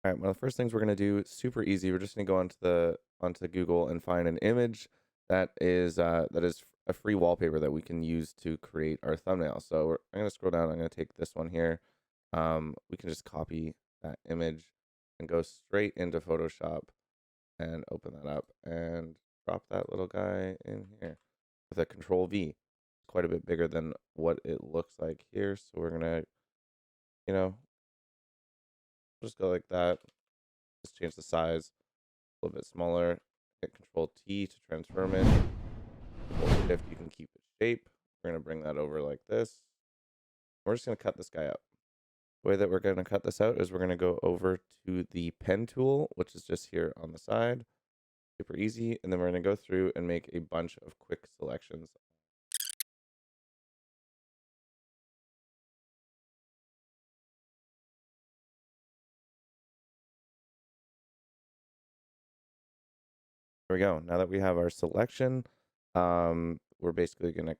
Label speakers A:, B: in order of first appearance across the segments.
A: All right, one of the first things we're gonna do, super easy. We're just gonna go onto Google and find an image that is a free wallpaper that we can use to create our thumbnail. So I'm gonna scroll down. I'm gonna take this one here. We can just copy that image and go straight into Photoshop and open that up and drop that little guy in here with a Control V. Quite a bit bigger than what it looks like here. So we're gonna, you know, just go like that. Just change the size a little bit smaller. Hit Control T to transform it. Control Shift, you can keep its shape. We're gonna bring that over like this. We're just gonna cut this guy out. The way that we're gonna cut this out is we're gonna go over to the pen tool, which is just here on the side. Super easy. And then we're gonna go through and make a bunch of quick selections. There we go. Now that we have our selection, we're basically gonna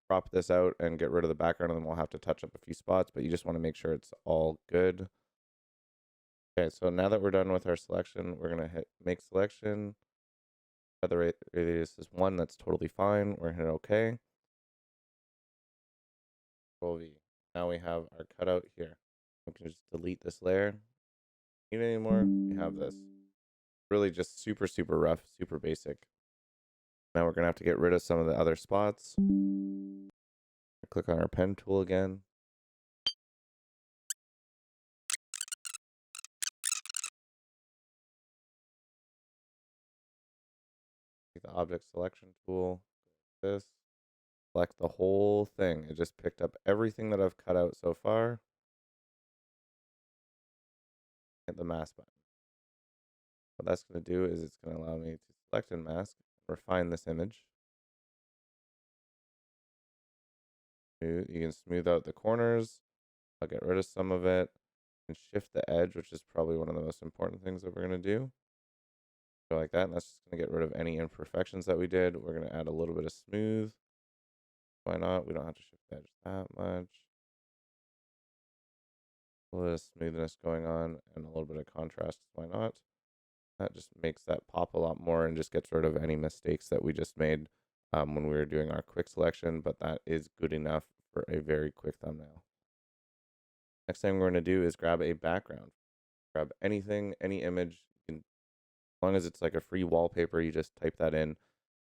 A: crop this out and get rid of the background, and then we'll have to touch up a few spots, but you just want to make sure it's all good. Okay, so now that we're done with our selection, we're gonna hit make selection. Feather radius is 1, that's totally fine. We're gonna hit OK. Control V. Now we have our cutout here. We can just delete this layer. Don't need it anymore. We have this. Really just super, super rough, super basic. Now we're gonna have to get rid of some of the other spots. Click on our pen tool again. Take the object selection tool. This. Select the whole thing. It just picked up everything that I've cut out so far. Hit the mask button. What that's going to do is it's going to allow me to select and mask, refine this image. You can smooth out the corners. I'll get rid of some of it and shift the edge, which is probably one of the most important things that we're going to do. Go like that, and that's just going to get rid of any imperfections that we did. We're going to add a little bit of smooth. Why not? We don't have to shift the edge that much. A little bit of smoothness going on and a little bit of contrast. Why not? That just makes that pop a lot more and just gets rid of any mistakes that we just made when we were doing our quick selection, but that is good enough for a very quick thumbnail. Next thing we're going to do is grab a background. Grab anything, any image. You can, as long as it's like a free wallpaper, you just type that in,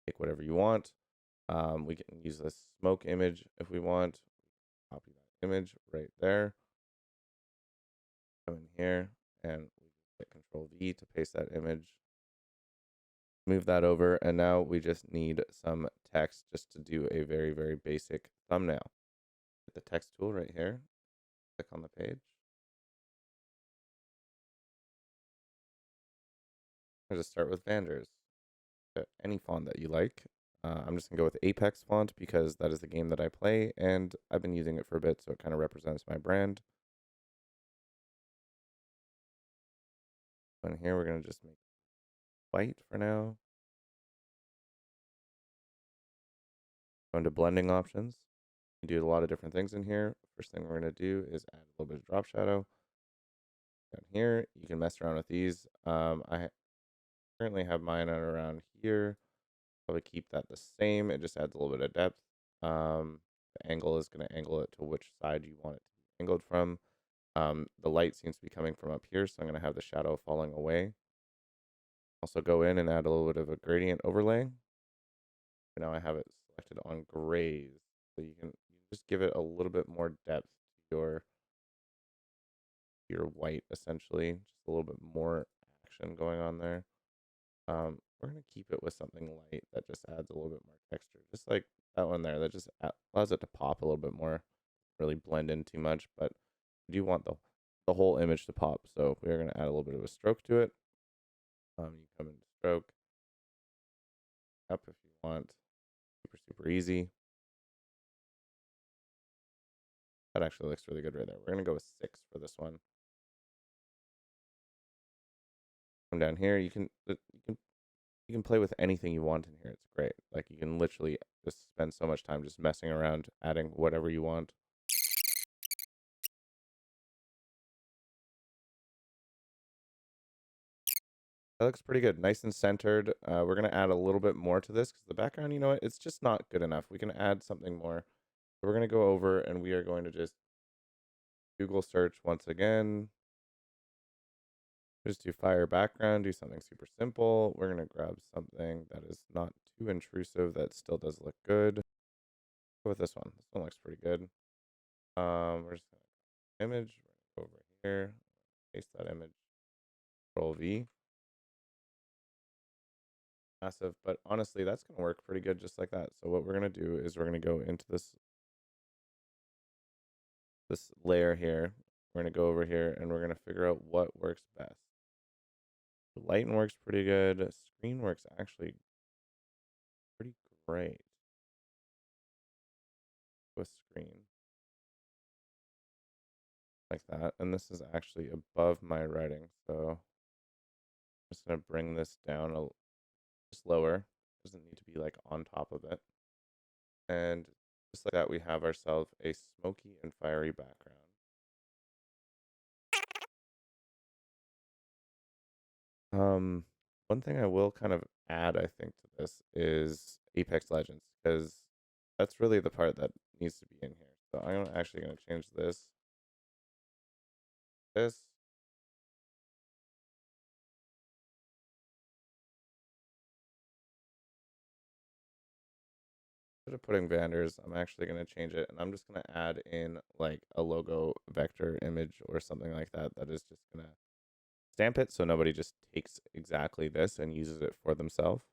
A: take whatever you want. We can use this smoke image if we want. Copy that image right there. Go in here and we hit Control V to paste that image. Move that over, and now we just need some text just to do a very, very basic thumbnail. Hit the text tool right here. Click on the page. I'll just start with Vander's. Any font that you like. I'm just gonna go with Apex font because that is the game that I play, and I've been using it for a bit, so it kind of represents my brand. And here we're gonna just make white for now. Go into blending options. You can do a lot of different things in here. First thing we're gonna do is add a little bit of drop shadow. Down here, you can mess around with these. I currently have mine at around here. Probably keep that the same. It just adds a little bit of depth. The angle is going to angle it to which side you want it to be angled from. The light seems to be coming from up here, so I'm going to have the shadow falling away. Also go in and add a little bit of a gradient overlay. And now I have it selected on grays, so you can just give it a little bit more depth to your white, essentially. Just a little bit more action going on there. We're going to keep it with something light that just adds a little bit more texture. Just like that one there, that just allows it to pop a little bit more, really blend in too much, but we do want the whole image to pop. So we're going to add a little bit of a stroke to it. You come into stroke, up if you want. Super, super easy. That actually looks really good right there. We're going to go with 6 for this one. Come down here, you can play with anything you want in here. It's great. Like you can literally just spend so much time just messing around, adding whatever you want. That looks pretty good. Nice and centered. We're going to add a little bit more to this because the background, you know what, it's just not good enough. We can add something more. So we're going to go over and we are going to just Google search once again. Just do fire background, do something super simple. We're going to grab something that is not too intrusive, that still does look good. Go with this one. This one looks pretty good. We're just going to image, we're going to go over here, paste that image, Control V. Massive, but honestly, that's going to work pretty good just like that. So what we're going to do is we're going to go into this layer here. We're going to go over here and we're going to figure out what works best. Lighting works pretty good. Screen works actually pretty great with screen like that. And this is actually above my writing. So I'm just going to bring this down just lower. Doesn't need to be like on top of it. And just like that, we have ourselves a smoky and fiery background. One thing I will kind of add, I think, to this is Apex Legends, because that's really the part that needs to be in here. So I'm actually going to change this. Instead of putting Vanders, I'm actually going to change it, and I'm just going to add in like a logo vector image or something like that that is just going to stamp it so nobody just takes exactly this and uses it for themselves.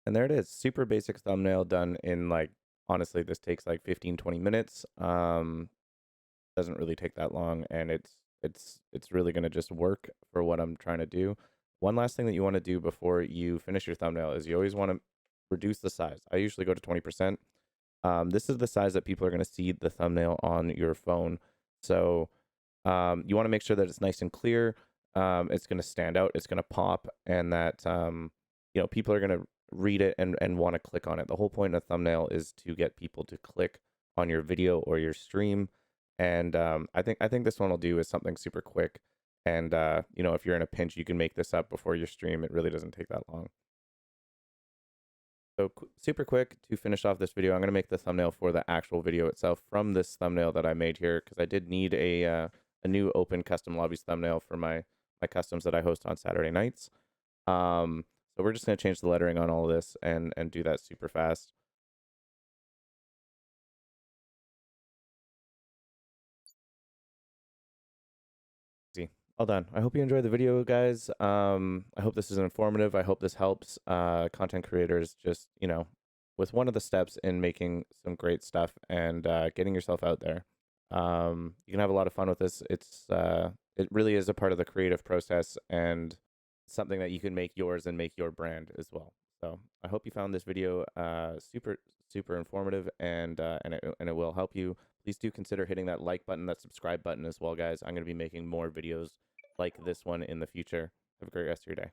A: And there it is. Super basic thumbnail done in like, honestly, this takes like 15-20 minutes. Doesn't really take that long, and it's really going to just work for what I'm trying to do. One last thing that you want to do before you finish your thumbnail is you always want to reduce the size. I usually go to 20%. This is the size that people are going to see the thumbnail on your phone. So you want to make sure that it's nice and clear. It's going to stand out. It's going to pop, and that people are going to read it and want to click on it. The whole point of thumbnail is to get people to click on your video or your stream. And I think this one will do is something super quick. And if you're in a pinch, you can make this up before your stream. It really doesn't take that long. So super quick to finish off this video, I'm going to make the thumbnail for the actual video itself from this thumbnail that I made here, because I did need a new open custom lobbies thumbnail for my customs that I host on Saturday nights. So we're just going to change the lettering on all of this and do that super fast. All done. I hope you enjoyed the video, guys. I hope this is informative. I hope this helps content creators just, with one of the steps in making some great stuff and getting yourself out there. You can have a lot of fun with this. It really is a part of the creative process and something that you can make yours and make your brand as well. So I hope you found this video super informative and it will help you. Please do consider hitting that like button, that subscribe button as well, guys. I'm going to be making more videos like this one in the future. Have a great rest of your day.